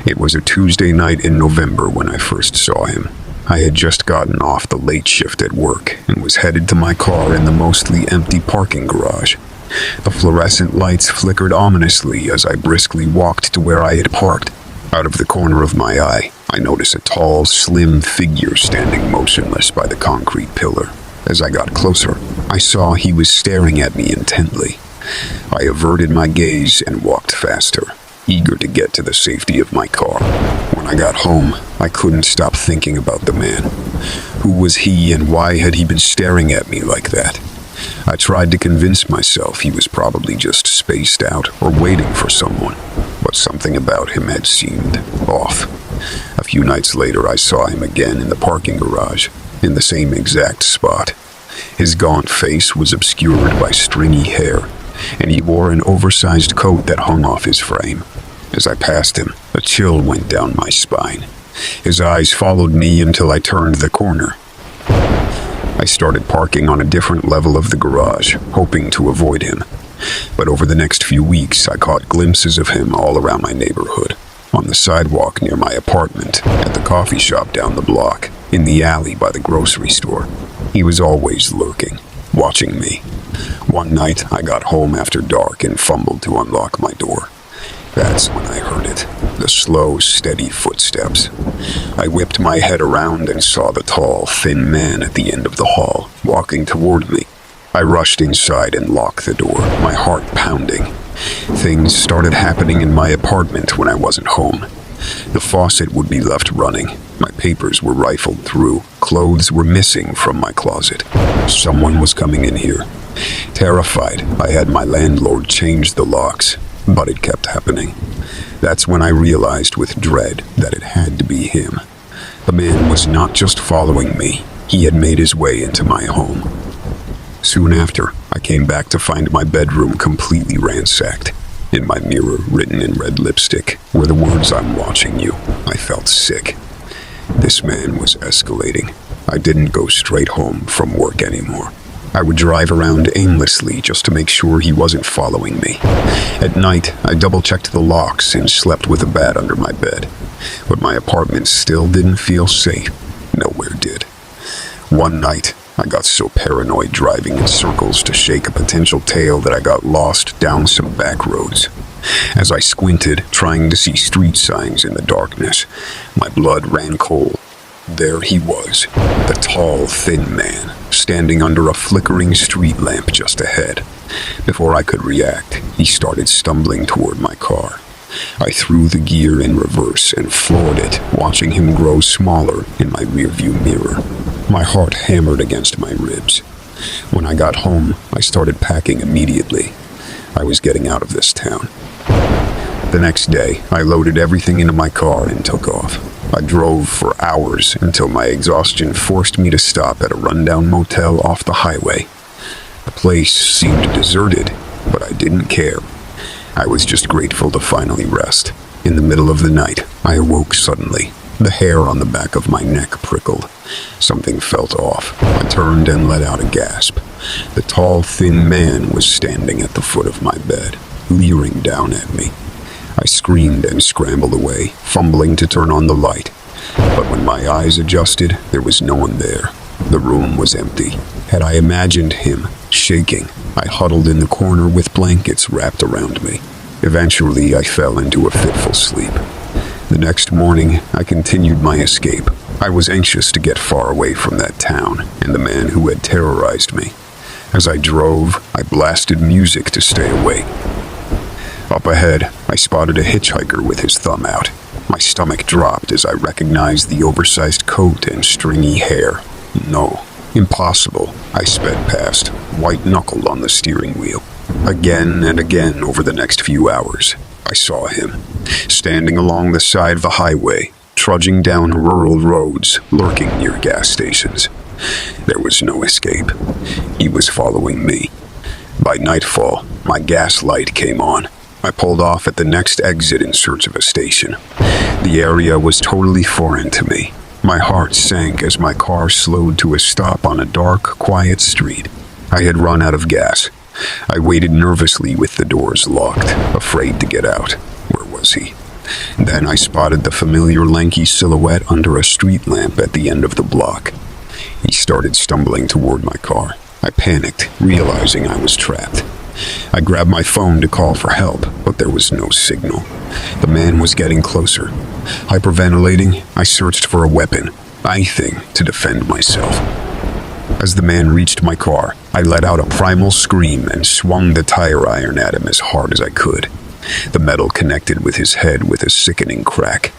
It was a Tuesday night in November when I first saw him. I had just gotten off the late shift at work and was headed to my car in the mostly empty parking garage. The fluorescent lights flickered ominously as I briskly walked to where I had parked. Out of the corner of my eye, I noticed a tall, slim figure standing motionless by the concrete pillar. As I got closer, I saw he was staring at me intently. I averted my gaze and walked faster, eager to get to the safety of my car. When I got home, I couldn't stop thinking about the man. Who was he and why had he been staring at me like that? I tried to convince myself he was probably just spaced out or waiting for someone, but something about him had seemed off. A few nights later, I saw him again in the parking garage, in the same exact spot. His gaunt face was obscured by stringy hair, and he wore an oversized coat that hung off his frame. As I passed him, a chill went down my spine. His eyes followed me until I turned the corner. I started parking on a different level of the garage, hoping to avoid him. But over the next few weeks, I caught glimpses of him all around my neighborhood. On the sidewalk near my apartment, at the coffee shop down the block, in the alley by the grocery store. He was always lurking, watching me. One night, I got home after dark and fumbled to unlock my door. That's when I heard it, the slow, steady footsteps. I whipped my head around and saw the tall, thin man at the end of the hall, walking toward me. I rushed inside and locked the door, my heart pounding. Things started happening in my apartment when I wasn't home. The faucet would be left running. My papers were rifled through. Clothes were missing from my closet. Someone was coming in here. Terrified, I had my landlord change the locks, but it kept happening. That's when I realized with dread that it had to be him. The man was not just following me. He had made his way into my home. Soon after, I came back to find my bedroom completely ransacked. In my mirror, written in red lipstick, were the words, "I'm watching you." I felt sick. This man was escalating. I didn't go straight home from work anymore. I would drive around aimlessly just to make sure he wasn't following me. At night, I double-checked the locks and slept with a bat under my bed. But my apartment still didn't feel safe. Nowhere did. One night, I got so paranoid driving in circles to shake a potential tail that I got lost down some back roads. As I squinted, trying to see street signs in the darkness, my blood ran cold. There he was, the tall, thin man, standing under a flickering street lamp just ahead. Before I could react, he started stumbling toward my car. I threw the gear in reverse and floored it, watching him grow smaller in my rearview mirror. My heart hammered against my ribs. When I got home, I started packing immediately. I was getting out of this town. The next day, I loaded everything into my car and took off. I drove for hours until my exhaustion forced me to stop at a rundown motel off the highway. The place seemed deserted, but I didn't care. I was just grateful to finally rest. In the middle of the night, I awoke suddenly. The hair on the back of my neck prickled. Something felt off. I turned and let out a gasp. The tall, thin man was standing at the foot of my bed, leering down at me. I screamed and scrambled away, fumbling to turn on the light. But when my eyes adjusted, there was no one there. The room was empty. Had I imagined him, shaking, I huddled in the corner with blankets wrapped around me. Eventually, I fell into a fitful sleep. The next morning, I continued my escape. I was anxious to get far away from that town and the man who had terrorized me. As I drove, I blasted music to stay awake. Up ahead, I spotted a hitchhiker with his thumb out. My stomach dropped as I recognized the oversized coat and stringy hair. No, impossible. I sped past, white-knuckled on the steering wheel. Again and again over the next few hours, I saw him, standing along the side of the highway, trudging down rural roads, lurking near gas stations. There was no escape. He was following me. By nightfall, my gas light came on. I pulled off at the next exit in search of a station. The area was totally foreign to me. My heart sank as my car slowed to a stop on a dark, quiet street. I had run out of gas. I waited nervously with the doors locked, afraid to get out. Where was he? Then I spotted the familiar lanky silhouette under a street lamp at the end of the block. He started stumbling toward my car. I panicked, realizing I was trapped. I grabbed my phone to call for help, but there was no signal. The man was getting closer. Hyperventilating, I searched for a weapon, anything to defend myself. As the man reached my car, I let out a primal scream and swung the tire iron at him as hard as I could. The metal connected with his head with a sickening crack.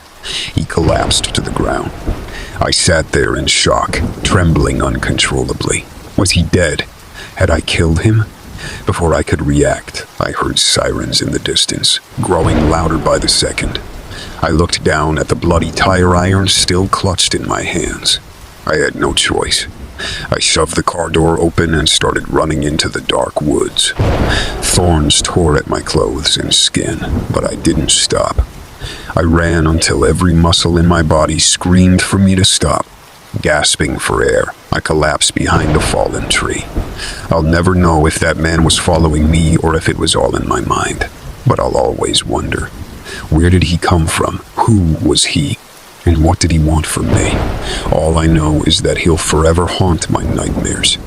He collapsed to the ground. I sat there in shock, trembling uncontrollably. Was he dead? Had I killed him? Before I could react, I heard sirens in the distance, growing louder by the second. I looked down at the bloody tire iron still clutched in my hands. I had no choice. I shoved the car door open and started running into the dark woods. Thorns tore at my clothes and skin, but I didn't stop. I ran until every muscle in my body screamed for me to stop. Gasping for air, I collapsed behind a fallen tree. I'll never know if that man was following me or if it was all in my mind, but I'll always wonder. Where did he come from? Who was he? And what did he want from me? All I know is that he'll forever haunt my nightmares.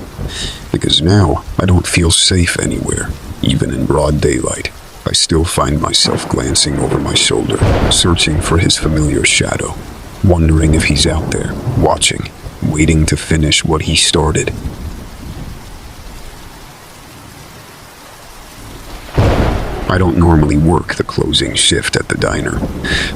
Because now, I don't feel safe anywhere, even in broad daylight. I still find myself glancing over my shoulder, searching for his familiar shadow, wondering if he's out there, watching, waiting to finish what he started. I don't normally work the closing shift at the diner,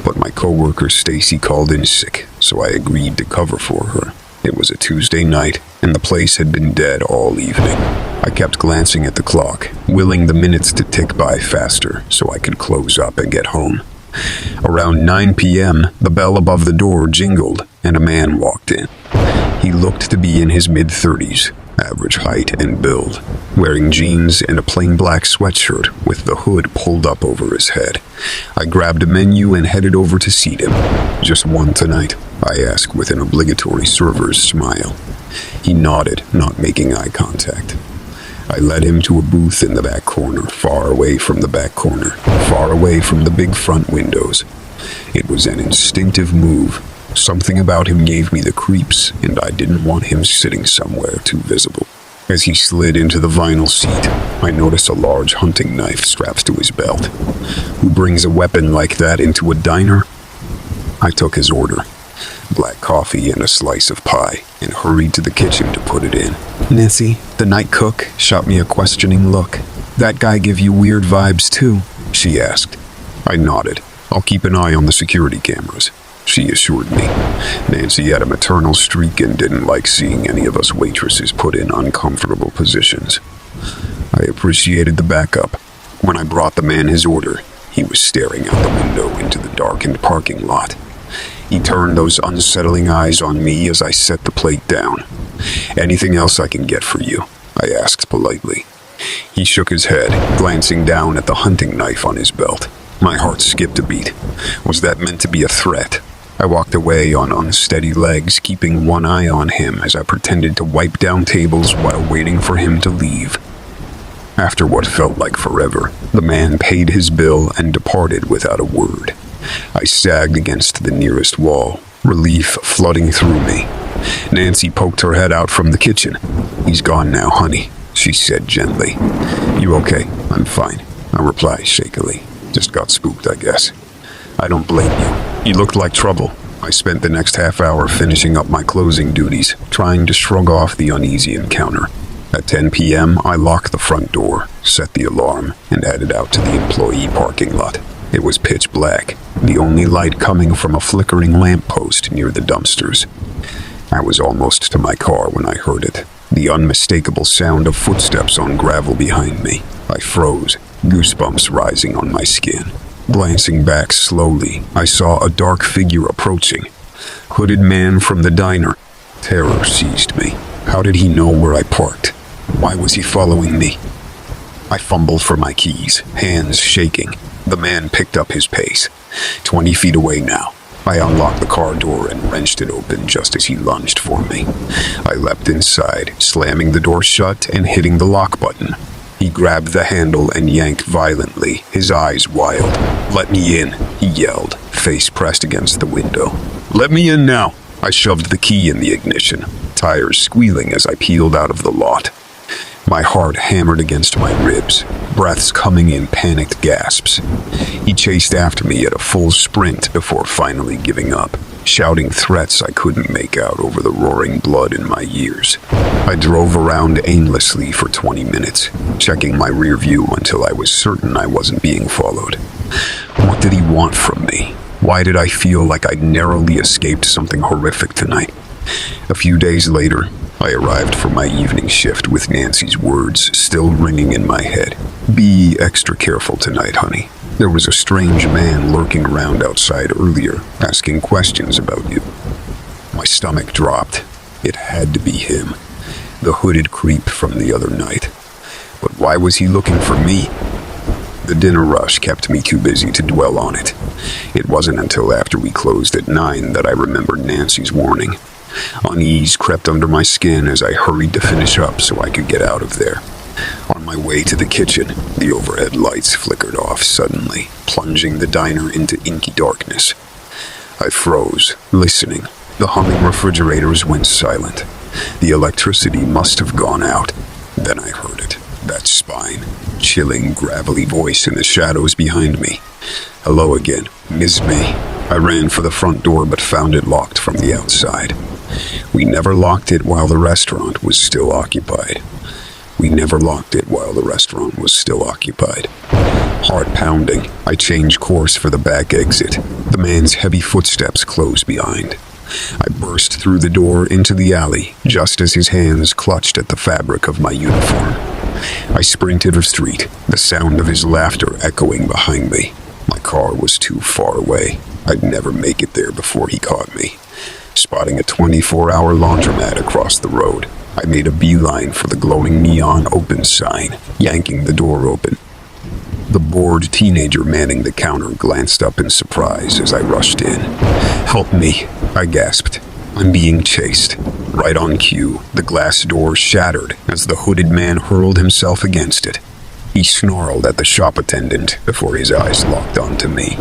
but my coworker Stacy called in sick, so I agreed to cover for her. It was a Tuesday night, and the place had been dead all evening. I kept glancing at the clock, willing the minutes to tick by faster so I could close up and get home. Around 9 p.m., the bell above the door jingled, and a man walked in. He looked to be in his mid-30s, average height and build, wearing jeans and a plain black sweatshirt with the hood pulled up over his head. I grabbed a menu and headed over to seat him. "Just one tonight?" I asked with an obligatory server's smile. He nodded, not making eye contact. I led him to a booth in the back corner, far away from the back corner, far away from the big front windows. It was an instinctive move. Something about him gave me the creeps, and I didn't want him sitting somewhere too visible. As he slid into the vinyl seat, I noticed a large hunting knife strapped to his belt. Who brings a weapon like that into a diner? I took his order, black coffee and a slice of pie, and hurried to the kitchen to put it in. "Nancy, the night cook, shot me a questioning look. That guy give you weird vibes too?" she asked. I nodded. "I'll keep an eye on the security cameras," she assured me. Nancy had a maternal streak and didn't like seeing any of us waitresses put in uncomfortable positions. I appreciated the backup. When I brought the man his order, he was staring out the window into the darkened parking lot. He turned those unsettling eyes on me as I set the plate down. "Anything else I can get for you?" I asked politely. He shook his head, glancing down at the hunting knife on his belt. My heart skipped a beat. Was that meant to be a threat? I walked away on unsteady legs, keeping one eye on him as I pretended to wipe down tables while waiting for him to leave. After what felt like forever, the man paid his bill and departed without a word. I sagged against the nearest wall, relief flooding through me. Nancy poked her head out from the kitchen. "He's gone now, honey," she said gently. "You okay?" "I'm fine," I replied shakily. "Just got spooked, I guess." "I don't blame you. You looked like trouble." I spent the next half hour finishing up my closing duties, trying to shrug off the uneasy encounter. At 10 p.m., I locked the front door, set the alarm, and headed out to the employee parking lot. It was pitch black, the only light coming from a flickering lamppost near the dumpsters. I was almost to my car when I heard it, the unmistakable sound of footsteps on gravel behind me. I froze, goosebumps rising on my skin. Glancing back slowly, I saw a dark figure approaching. Hooded man from the diner. Terror seized me. How did he know where I parked? Why was he following me? I fumbled for my keys, hands shaking. The man picked up his pace. 20 feet away now. I unlocked the car door and wrenched it open just as he lunged for me. I leapt inside, slamming the door shut and hitting the lock button. He grabbed the handle and yanked violently, his eyes wild. "Let me in," he yelled. face pressed against the window. "Let me in now." I shoved the key in the ignition, tires squealing as I peeled out of the lot. My heart hammered against my ribs, breaths coming in panicked gasps. He chased after me at a full sprint before finally giving up, shouting threats I couldn't make out over the roaring blood in my ears. I drove around aimlessly for 20 minutes, checking my rear view until I was certain I wasn't being followed. What did he want from me? Why did I feel like I'd narrowly escaped something horrific tonight? A few days later, I arrived for my evening shift with Nancy's words still ringing in my head. "Be extra careful tonight, honey. There was a strange man lurking around outside earlier, asking questions about you." My stomach dropped. It had to be him, the hooded creep from the other night. But why was he looking for me? The dinner rush kept me too busy to dwell on it. It wasn't until after we closed at 9 that I remembered Nancy's warning. Unease crept under my skin as I hurried to finish up so I could get out of there. On my way to the kitchen, the overhead lights flickered off suddenly, plunging the diner into inky darkness. I froze, listening. The humming refrigerators went silent. The electricity must have gone out. Then I heard it. That spine, chilling, gravelly voice in the shadows behind me. "Hello again, Ms. May." I ran for the front door but found it locked from the outside. We never locked it while the restaurant was still occupied. Heart pounding, I changed course for the back exit. The man's heavy footsteps closed behind. I burst through the door into the alley just as his hands clutched at the fabric of my uniform. I sprinted the street, the sound of his laughter echoing behind me. My car was too far away. I'd never make it there before he caught me. Spotting a 24-hour laundromat across the road, I made a beeline for the glowing neon open sign, yanking the door open. The bored teenager manning the counter glanced up in surprise as I rushed in. "Help me," I gasped. "I'm being chased." Right on cue, the glass door shattered as the hooded man hurled himself against it. He snarled at the shop attendant before his eyes locked onto me,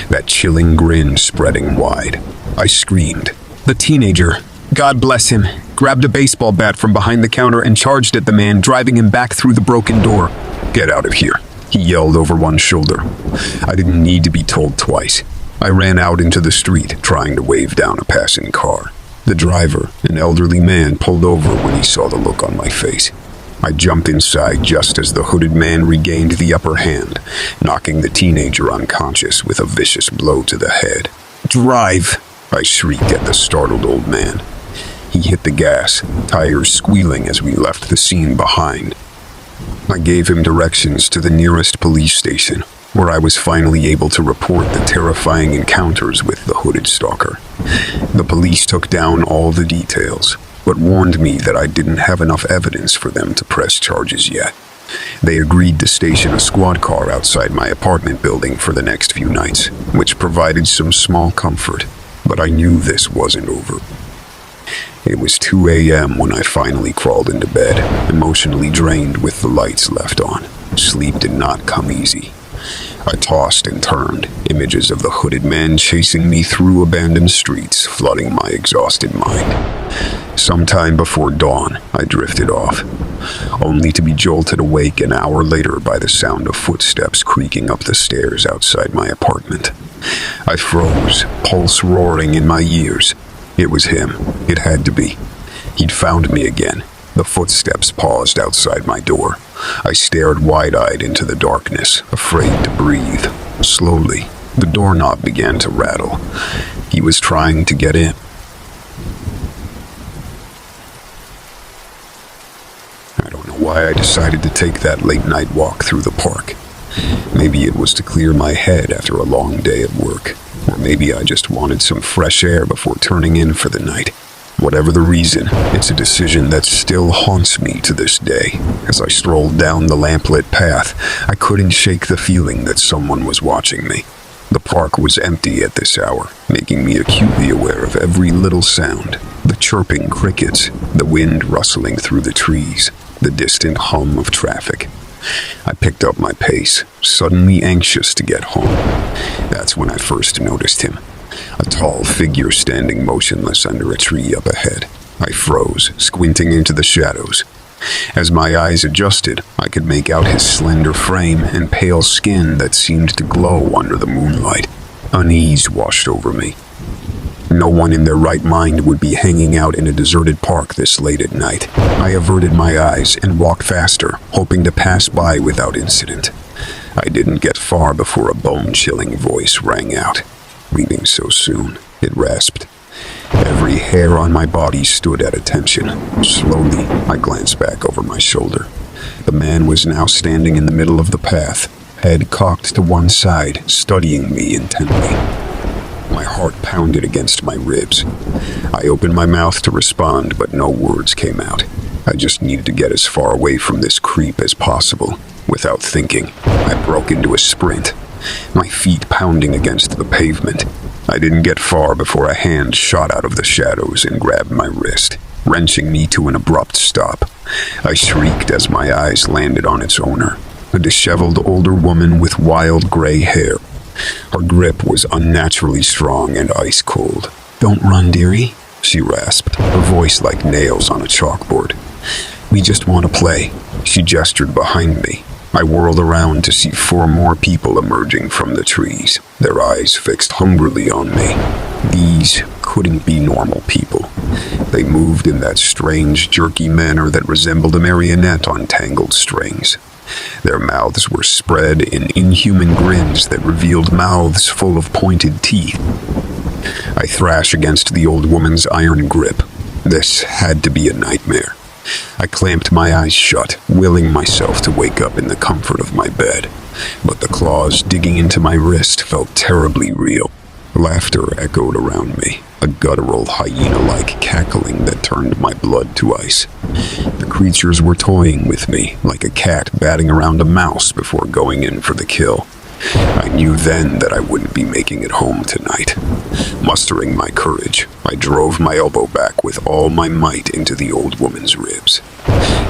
that chilling grin spreading wide. I screamed. The teenager, God bless him, grabbed a baseball bat from behind the counter and charged at the man, driving him back through the broken door. "Get out of here," he yelled over one shoulder. I didn't need to be told twice. I ran out into the street, trying to wave down a passing car. The driver, an elderly man, pulled over when he saw the look on my face. I jumped inside just as the hooded man regained the upper hand, knocking the teenager unconscious with a vicious blow to the head. "Drive!" I shrieked at the startled old man. He hit the gas, tires squealing as we left the scene behind. I gave him directions to the nearest police station, where I was finally able to report the terrifying encounters with the hooded stalker. The police took down all the details, but warned me that I didn't have enough evidence for them to press charges yet. They agreed to station a squad car outside my apartment building for the next few nights, which provided some small comfort, but I knew this wasn't over. It was 2 a.m. when I finally crawled into bed, emotionally drained with the lights left on. Sleep did not come easy. I tossed and turned, images of the hooded man chasing me through abandoned streets, flooding my exhausted mind. Sometime before dawn, I drifted off, only to be jolted awake an hour later by the sound of footsteps creaking up the stairs outside my apartment. I froze, pulse roaring in my ears. It was him. It had to be. He'd found me again. The footsteps paused outside my door. I stared wide-eyed into the darkness, afraid to breathe. Slowly, the doorknob began to rattle. He was trying to get in. I don't know why I decided to take that late-night walk through the park. Maybe it was to clear my head after a long day at work, or maybe I just wanted some fresh air before turning in for the night. Whatever the reason, it's a decision that still haunts me to this day. As I strolled down the lamplit path, I couldn't shake the feeling that someone was watching me. The park was empty at this hour, making me acutely aware of every little sound. The chirping crickets, the wind rustling through the trees, the distant hum of traffic. I picked up my pace, suddenly anxious to get home. That's when I first noticed him, a tall figure standing motionless under a tree up ahead. I froze, squinting into the shadows. As my eyes adjusted, I could make out his slender frame and pale skin that seemed to glow under the moonlight. Unease washed over me. No one in their right mind would be hanging out in a deserted park this late at night. I averted my eyes and walked faster, hoping to pass by without incident. I didn't get far before a bone-chilling voice rang out. "Leaving so soon," it rasped. Every hair on my body stood at attention. Slowly, I glanced back over my shoulder. The man was now standing in the middle of the path, head cocked to one side, studying me intently. My heart pounded against my ribs. I opened my mouth to respond, but no words came out. I just needed to get as far away from this creep as possible. Without thinking, I broke into a sprint, my feet pounding against the pavement. I didn't get far before a hand shot out of the shadows and grabbed my wrist, wrenching me to an abrupt stop. I shrieked as my eyes landed on its owner, a disheveled older woman with wild gray hair. Her grip was unnaturally strong and ice cold. "Don't run, dearie," she rasped, her voice like nails on a chalkboard. "We just want to play." She gestured behind me. I whirled around to see 4 more people emerging from the trees, their eyes fixed hungrily on me. These couldn't be normal people. They moved in that strange, jerky manner that resembled a marionette on tangled strings. Their mouths were spread in inhuman grins that revealed mouths full of pointed teeth. I thrashed against the old woman's iron grip. This had to be a nightmare. I clamped my eyes shut, willing myself to wake up in the comfort of my bed. But the claws digging into my wrist felt terribly real. Laughter echoed around me, a guttural hyena-like cackling that turned my blood to ice. The creatures were toying with me, like a cat batting around a mouse before going in for the kill. I knew then that I wouldn't be making it home tonight. Mustering my courage, I drove my elbow back with all my might into the old woman's ribs.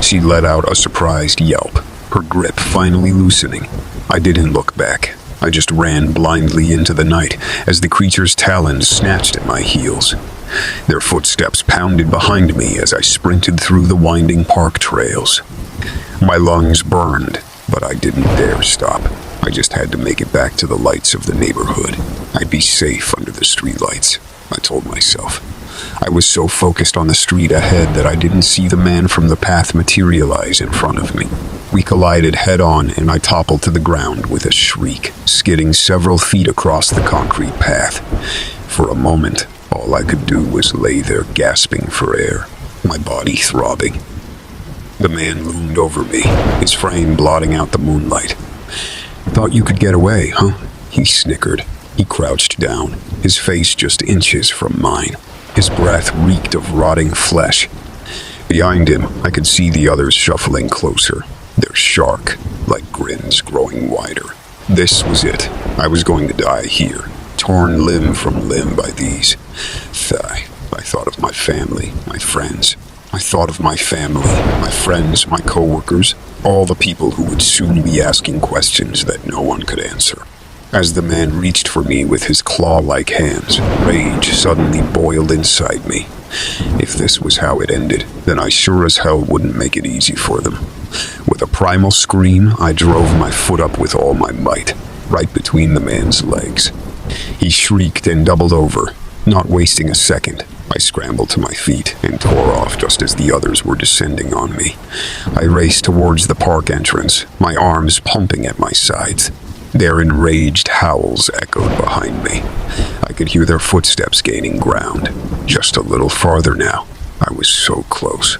She let out a surprised yelp, her grip finally loosening. I didn't look back. I just ran blindly into the night as the creature's talons snatched at my heels. Their footsteps pounded behind me as I sprinted through the winding park trails. My lungs burned, but I didn't dare stop. I just had to make it back to the lights of the neighborhood. I'd be safe under the streetlights, I told myself. I was so focused on the street ahead that I didn't see the man from the path materialize in front of me. We collided head-on and I toppled to the ground with a shriek, skidding several feet across the concrete path. For a moment, all I could do was lay there gasping for air, my body throbbing. The man loomed over me, his frame blotting out the moonlight. "Thought you could get away, huh?" He snickered. He crouched down, his face just inches from mine. His breath reeked of rotting flesh. Behind him, I could see the others shuffling closer, their shark-like grins growing wider. This was it. I was going to die here, torn limb from limb by these. I thought of my family, my friends. I thought of my family, my friends, my coworkers, all the people who would soon be asking questions that no one could answer. As the man reached for me with his claw-like hands, rage suddenly boiled inside me. If this was how it ended, then I sure as hell wouldn't make it easy for them. With a primal scream, I drove my foot up with all my might, right between the man's legs. He shrieked and doubled over, not wasting a second. I scrambled to my feet and tore off just as the others were descending on me. I raced towards the park entrance, my arms pumping at my sides. Their enraged howls echoed behind me. I could hear their footsteps gaining ground. Just a little farther now. I was so close.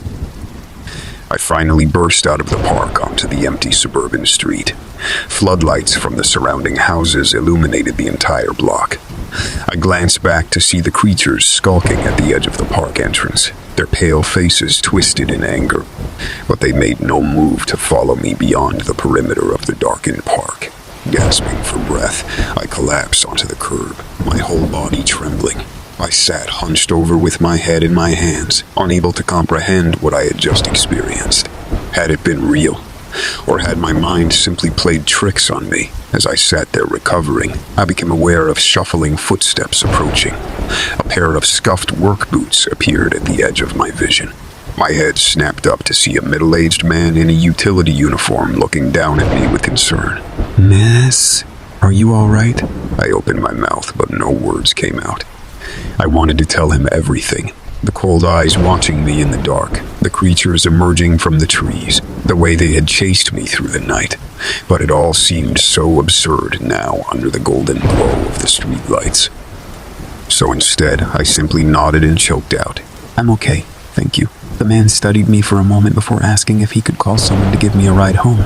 I finally burst out of the park onto the empty suburban street. Floodlights from the surrounding houses illuminated the entire block. I glanced back to see the creatures skulking at the edge of the park entrance, their pale faces twisted in anger. But they made no move to follow me beyond the perimeter of the darkened park. Gasping for breath, I collapsed onto the curb, my whole body trembling. I sat hunched over with my head in my hands, unable to comprehend what I had just experienced. Had it been real? Or had my mind simply played tricks on me? As I sat there recovering, I became aware of shuffling footsteps approaching. A pair of scuffed work boots appeared at the edge of my vision. My head snapped up to see a middle-aged man in a utility uniform looking down at me with concern. "Miss, are you all right?" I opened my mouth, but no words came out. I wanted to tell him everything. The cold eyes watching me in the dark, the creatures emerging from the trees, the way they had chased me through the night. But it all seemed so absurd now under the golden glow of the streetlights. So instead, I simply nodded and choked out. "I'm okay, thank you." The man studied me for a moment before asking if he could call someone to give me a ride home.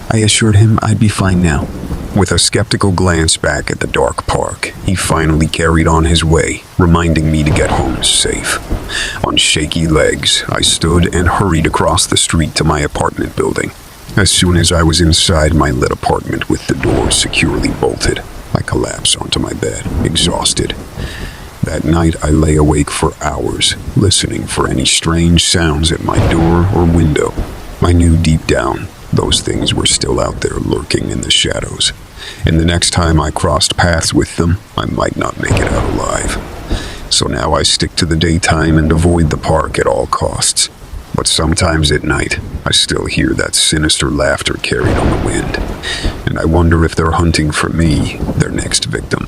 I assured him I'd be fine now. With a skeptical glance back at the dark park, he finally carried on his way, reminding me to get home safe. On shaky legs, I stood and hurried across the street to my apartment building. As soon as I was inside my lit apartment with the doors securely bolted, I collapsed onto my bed, exhausted. That night, I lay awake for hours, listening for any strange sounds at my door or window. I knew deep down those things were still out there lurking in the shadows, and the next time I crossed paths with them, I might not make it out alive. So now I stick to the daytime and avoid the park at all costs. But sometimes at night, I still hear that sinister laughter carried on the wind, and I wonder if they're hunting for me, their next victim.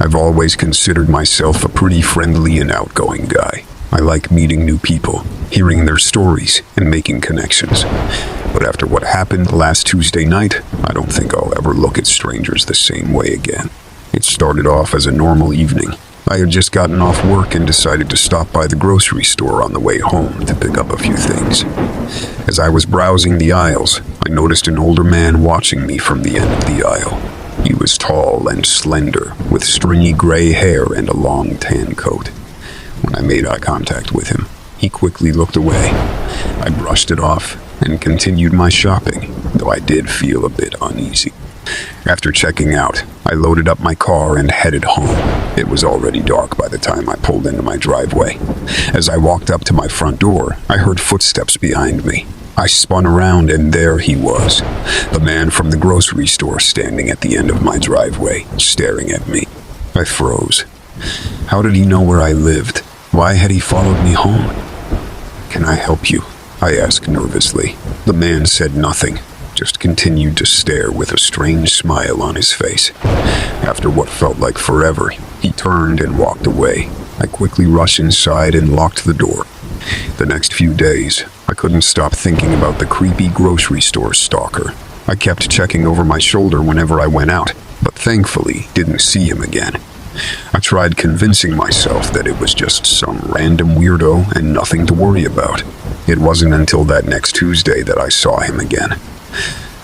I've always considered myself a pretty friendly and outgoing guy. I like meeting new people, hearing their stories, and making connections. But after what happened last Tuesday night, I don't think I'll ever look at strangers the same way again. It started off as a normal evening. I had just gotten off work and decided to stop by the grocery store on the way home to pick up a few things. As I was browsing the aisles, I noticed an older man watching me from the end of the aisle. He was tall and slender, with stringy gray hair and a long tan coat. When I made eye contact with him, he quickly looked away. I brushed it off and continued my shopping, though I did feel a bit uneasy. After checking out, I loaded up my car and headed home. It was already dark by the time I pulled into my driveway. As I walked up to my front door, I heard footsteps behind me. I spun around and there he was, the man from the grocery store standing at the end of my driveway, staring at me. I froze. How did he know where I lived? Why had he followed me home? "Can I help you?" I asked nervously. The man said nothing, just continued to stare with a strange smile on his face. After what felt like forever, he turned and walked away. I quickly rushed inside and locked the door. The next few days, I couldn't stop thinking about the creepy grocery store stalker. I kept checking over my shoulder whenever I went out, but thankfully didn't see him again. I tried convincing myself that it was just some random weirdo and nothing to worry about. It wasn't until that next Tuesday that I saw him again.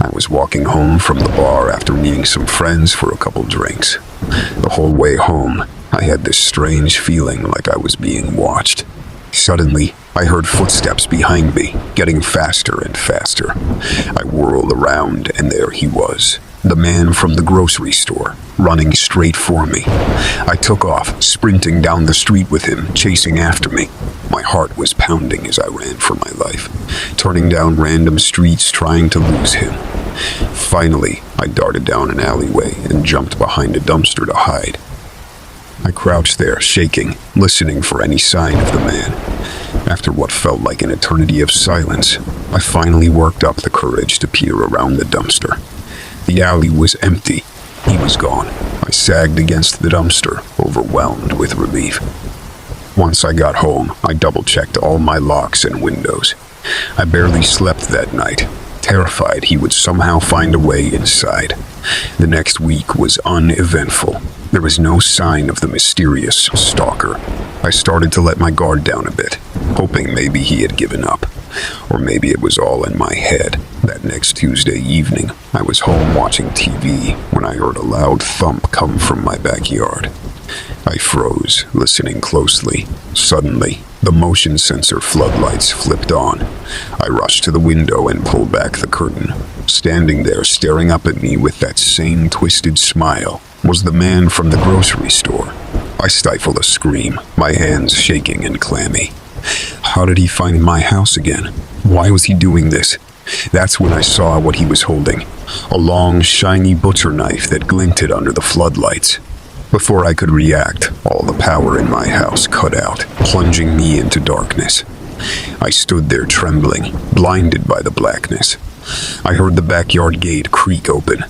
I was walking home from the bar after meeting some friends for a couple drinks. The whole way home, I had this strange feeling like I was being watched. Suddenly, I heard footsteps behind me, getting faster and faster. I whirled around, and there he was, the man from the grocery store, running straight for me. I took off, sprinting down the street with him, chasing after me. My heart was pounding as I ran for my life, turning down random streets trying to lose him. Finally, I darted down an alleyway and jumped behind a dumpster to hide. I crouched there, shaking, listening for any sign of the man. After what felt like an eternity of silence, I finally worked up the courage to peer around the dumpster. The alley was empty. He was gone. I sagged against the dumpster, overwhelmed with relief. Once I got home, I double-checked all my locks and windows. I barely slept that night, terrified he would somehow find a way inside. The next week was uneventful. There was no sign of the mysterious stalker. I started to let my guard down a bit, hoping maybe he had given up. Or maybe it was all in my head. That next Tuesday evening, I was home watching TV when I heard a loud thump come from my backyard. I froze, listening closely. Suddenly, the motion sensor floodlights flipped on. I rushed to the window and pulled back the curtain. Standing there, staring up at me with that same twisted smile, was the man from the grocery store. I stifled a scream, my hands shaking and clammy. How did he find my house again? Why was he doing this? That's when I saw what he was holding. A long, shiny butcher knife that glinted under the floodlights. Before I could react, all the power in my house cut out, plunging me into darkness. I stood there trembling, blinded by the blackness. I heard the backyard gate creak open.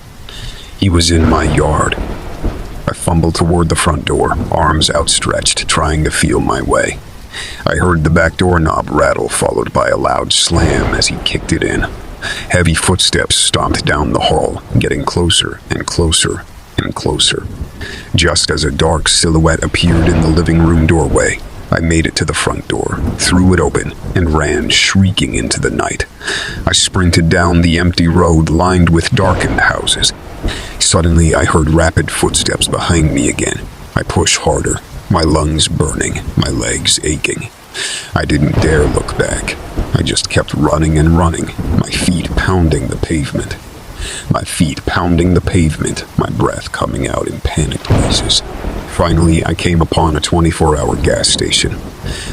He was in my yard. I fumbled toward the front door, arms outstretched, trying to feel my way. I heard the back door knob rattle, followed by a loud slam as he kicked it in. Heavy footsteps stomped down the hall, getting closer and closer and closer. Just as a dark silhouette appeared in the living room doorway, I made it to the front door, threw it open, and ran shrieking into the night. I sprinted down the empty road lined with darkened houses. Suddenly, I heard rapid footsteps behind me again. I pushed harder, my lungs burning, my legs aching. I didn't dare look back. I just kept running and running, my feet pounding the pavement. My feet pounding the pavement, my breath coming out in panicked wheezes. Finally, I came upon a 24-hour gas station.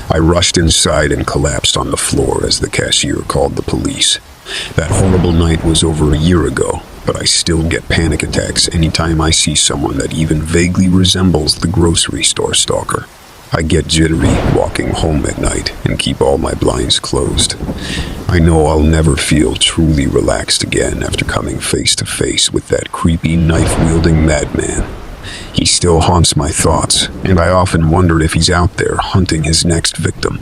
I rushed inside and collapsed on the floor as the cashier called the police. That horrible night was over a year ago, but I still get panic attacks anytime I see someone that even vaguely resembles the grocery store stalker. I get jittery walking home at night and keep all my blinds closed. I know I'll never feel truly relaxed again after coming face to face with that creepy knife-wielding madman. He still haunts my thoughts, and I often wonder if he's out there hunting his next victim.